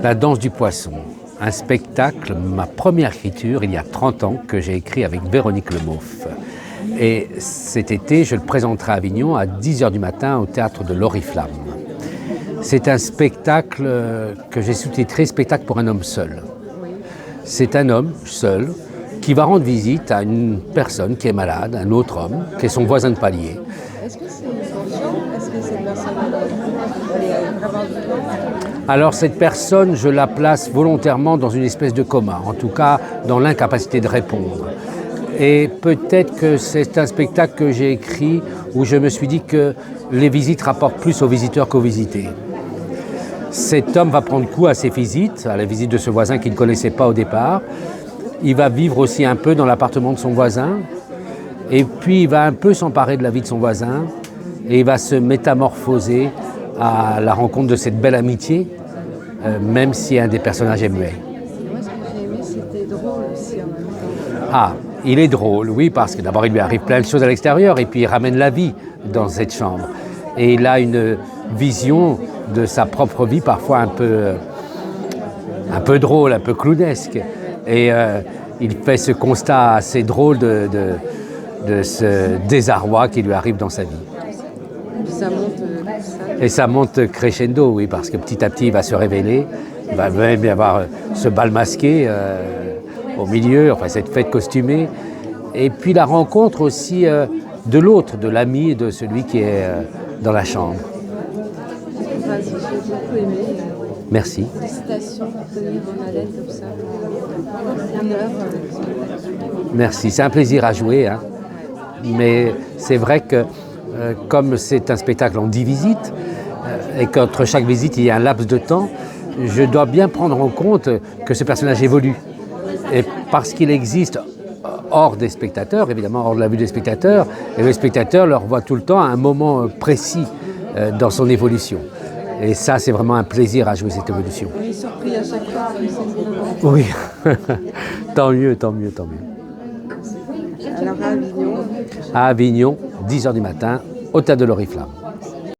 La danse du poisson, un spectacle, ma première écriture, il y a 30 ans, que j'ai écrit avec Véronique Lemoff. Et cet été, je le présenterai à Avignon à 10h du matin au théâtre de l'Oriflamme. C'est un spectacle que j'ai sous-titré « Spectacle pour un homme seul ». C'est un homme seul qui va rendre visite à une personne qui est malade, un autre homme, qui est son voisin de palier. Est-ce que c'est conscient? Est-ce que cette personne est vraiment vivante? Alors cette personne, je la place volontairement dans une espèce de coma, en tout cas dans l'incapacité de répondre. Et peut-être que c'est un spectacle que j'ai écrit où je me suis dit que les visites rapportent plus aux visiteurs qu'aux visités. Cet homme va prendre goût à ses visites, à la visite de ce voisin qu'il ne connaissait pas au départ. Il va vivre aussi un peu dans l'appartement de son voisin. Et puis il va un peu s'emparer de la vie de son voisin. Et il va se métamorphoser à la rencontre de cette belle amitié, même si un des personnages est muet. Moi, ce que j'ai aimé, c'était drôle aussi en même temps. Ah, il est drôle, oui, parce que d'abord il lui arrive plein de choses à l'extérieur et puis il ramène la vie dans cette chambre. Et il a une vision de sa propre vie parfois un peu drôle, un peu clownesque. Et il fait ce constat assez drôle de ce désarroi qui lui arrive dans sa vie. Ça monte, Et ça monte crescendo, oui, parce que petit à petit il va se révéler. Il va même y avoir ce bal masqué au milieu, enfin cette fête costumée. Et puis la rencontre aussi de l'autre, de l'ami et de celui qui est dans la chambre. Vas-y, j'ai beaucoup aimé. Merci. Félicitations pour tenir en haleine comme ça. Une heure. Merci, c'est un plaisir à jouer, hein. Mais c'est vrai que comme c'est un spectacle en 10 visites, et qu'entre chaque visite il y a un laps de temps, je dois bien prendre en compte que ce personnage évolue. Et parce qu'il existe hors des spectateurs, évidemment hors de la vue des spectateurs, et le spectateur le revoit tout le temps à un moment précis dans son évolution. Et ça, c'est vraiment un plaisir à jouer cette évolution. On est surpris à chaque fois. Oui, tant mieux, tant mieux, tant mieux. Alors à Avignon. À Avignon, 10h du matin, au théâtre de l'Oriflamme.